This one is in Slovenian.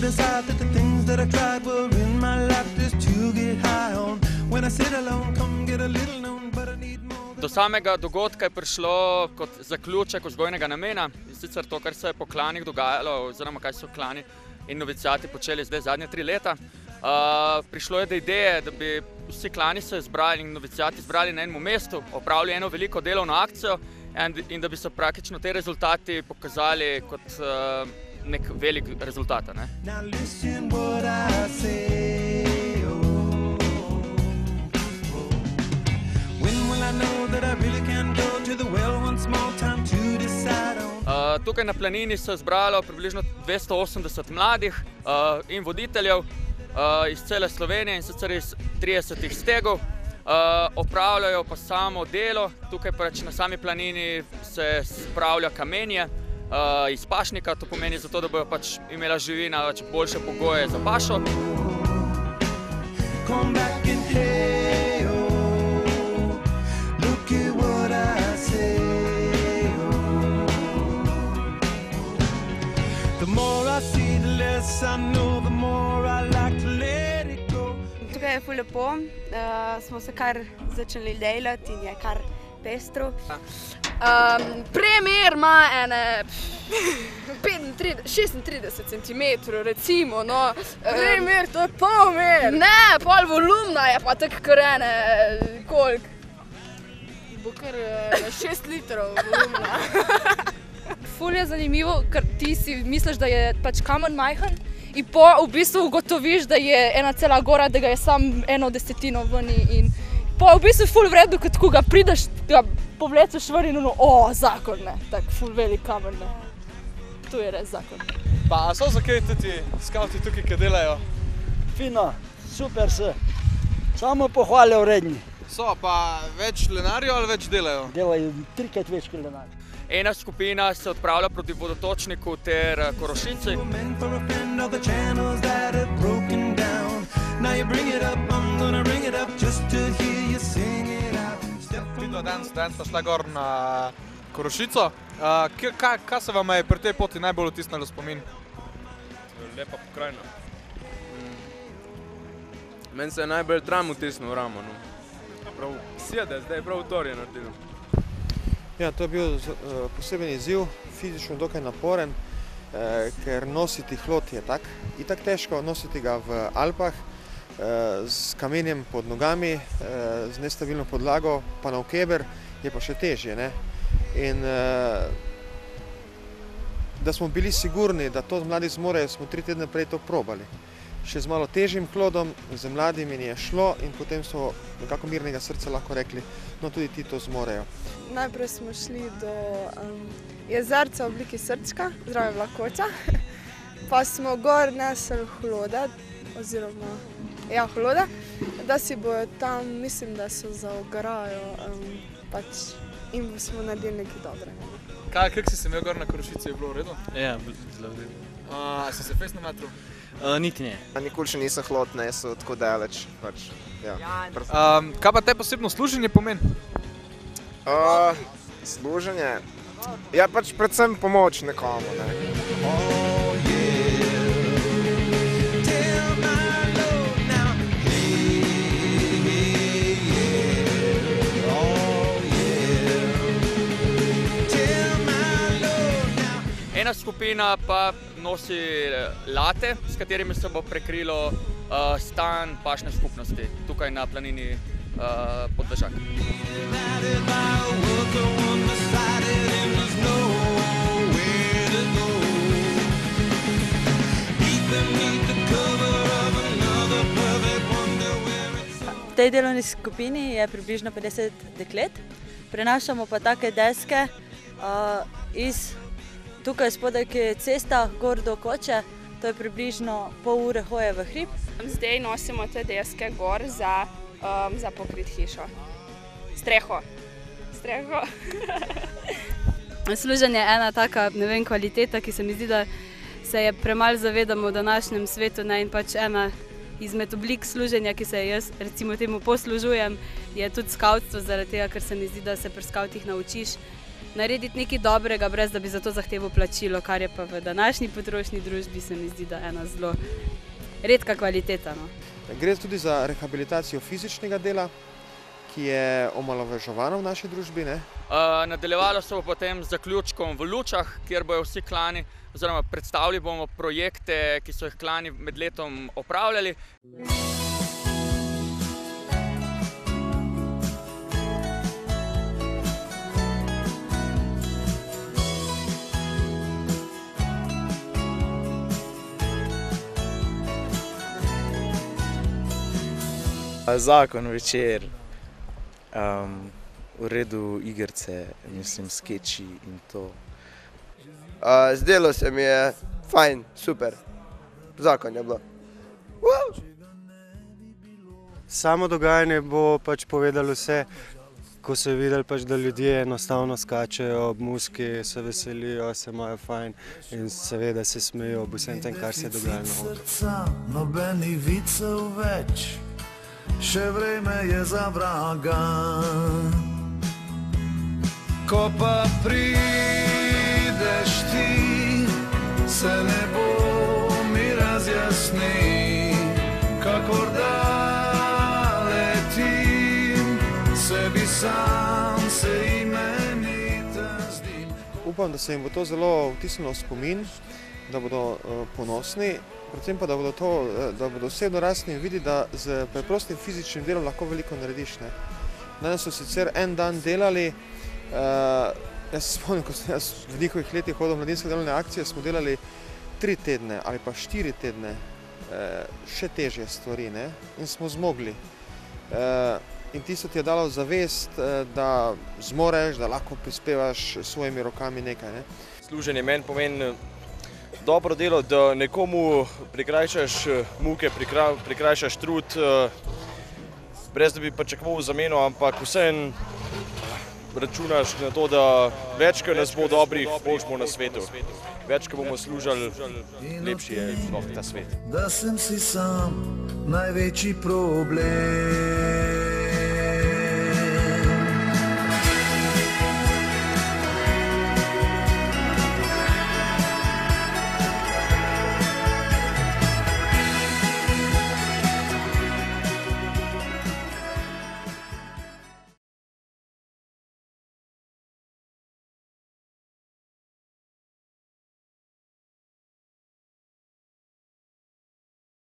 decide that the things that I tried were in my life just to get high on. When I sit alone, come get a little known, but I need more. Do samega dogodka je prišlo kot zaključek vzgojnega namena, in sicer to, kar se je po klanih dogajalo, oziroma kaj so klani in noviciati počeli zdaj zadnje 3 leta. Prišlo je do ideje, da bi vsi klani se zbrali in noviciati zbrali na enem mestu, opravili eno veliko delovno akcijo in da bi se praktično te rezultati pokazali kot nek velik rezultat. Now listen what I say, oh. When will I know that I really can go to the well once more, time to decide on. Tukaj na planini se je zbralo približno 280 mladih in voditeljev iz cele Slovenije, in sicer iz 30 stegov. Opravljajo pa samo delo, tukaj pač na sami planini se spravlja kamenje iz pašnika, to pomeni zato, da bojo pač imela živina boljše pogoje za pašo. Come back and hey, oh, look at what I say, oh. The more I see, the less I know, the more I like to let it go. Tukaj je ful lepo, smo se kar začeli delati in je kar pestro. Primer ima ene 36 cm, recimo, no. Primer, to je pol mer. Ne, pol volumna je pa tako kar ene, koliko? Bo kar 6 litrov volumna. Ful je zanimivo, ker ti si misliš, da je pač kamen majhen in v bistvu ugotoviš, da je ena cela gora, da ga je samo 1/10 vani in v bistvu ful vredno, kot ko ga prideš, ga povlečeš ven in zakon, ne, tak ful velik kamen, ne. To je res zakon. Pa so zakaj tudi skauti tukaj, ki delajo? Fino, super se, samo pohvale vredni. So, pa več lenarjev ali več delajo? Delajo 3-krat več kot lenarjev. Ena skupina se odpravlja proti vodotočniku ter Korošici. Danes sta šla gor na Korošico. Kaj se vam je pri tej poti najbolj vtisnilo v spomin? Lepa pokrajina. Meni se je najbolj tram vtisnil v ramo. Prav sjede, zdaj prav tor je naredil. Ja, to je bil poseben izziv, fizično dokaj naporen, ker nositi hlod je itak težko, nositi ga v Alpah, z kamenjem pod nogami, z nestabilno podlago, pa navkeber, je pa še težje. In da smo bili sigurni, da to mladi zmorejo, smo 3 tedne prej to probali. Še z malo težjim hlodom, z mladimi je šlo in potem so nekako mirnega srca lahko rekli, no tudi ti to zmorejo. Najprej smo šli do jezerca v obliki srčka, zraven vlakoča, pa smo gor nesli hloda, oziroma hloda, da si bojo tam, mislim, da so za ograjo, pač in smo naredili nekaj dobrega. Kako si se imel gor na Korošici, je bilo v redu? Ja, zelo v redu. Si se fejst nametril? Niti ne. Nikoli še nisem hlod nesel tako daleč. Kaj pa te posebno služenje pomeni? Služenje? Ja, pač predvsem pomoč nekomu. Ena skupina pa nosi late, s katerimi se bo prekrilo stan pašne skupnosti tukaj na planini Podležak. V tej delovni skupini je približno 50 deklet. Prenašamo pa take deske iz tukaj spodaj, ki je cesta, gor do Koče, to je približno pol ure hoje v hrib. Zdaj nosimo te deske gor za pokrit hišo. Streho. Služenje je ena taka, ne vem, kvaliteta, ki se mi zdi, da se je premalo zavedamo v današnjem svetu, in pač ena izmed oblik služenja, ki se jaz recimo temu poslužujem, je tudi skavtstvo, zaradi tega, ker se mi zdi, da se pri skavtih naučiš narediti nekaj dobrega, brez da bi za to zahteval plačilo, kar je pa v današnji potrošni družbi, se mi zdi, da ena zelo redka kvaliteta. No. Gre tudi za rehabilitacijo fizičnega dela, ki je omalovaževano v naši družbi. Nadaljevalo se bo potem z zaključkom v Lučah, kjer bojo vsi klani, oziroma predstavili bomo projekte, ki so jih klani med letom opravljali. Zakon večer, v redu igrice, mislim skeči in to. Zdelo se mi je fajn, super, zakon je bilo. Samo dogajanje bo pač povedalo vse, ko so videli pač, da ljudje enostavno skačejo ob muziki, se veselijo, se imajo fajn in seveda se smejijo ob vsem tem, kar se dogaja na odru. Nobenih vicev več, še vreme je za vraga. Ko pa prideš ti, se nebo mi razjasni, kakor da letim, sebi sam se imenita zdim. Upam, da se jim bo to zelo vtisnilo v spomin, da bodo ponosni, predvsem pa, da bodo osebno rasli in videli, da z preprostim fizičnim delom lahko veliko narediš. Danes so sicer en dan delali, jaz se spomnim, ko sem jaz v njihovih letih hodil v mladinske delovne akcije, smo delali 3 tedne ali pa 4 tedne še težje stvari in smo zmogli. In tisto ti je dalo zavest, da zmoreš, da lahko prispevaš svojimi rokami nekaj. Služenje meni pomeni dobro delo, da nekomu prikrajšaš muke, prikrajšaš trud, brez da bi pričakoval zameno, ampak vseeno računaš na to, da več, ko nas bo dobrih, bolj smo na svetu. Več, ko bomo služili, lepši je ta svet. Da sem si sam največji problem.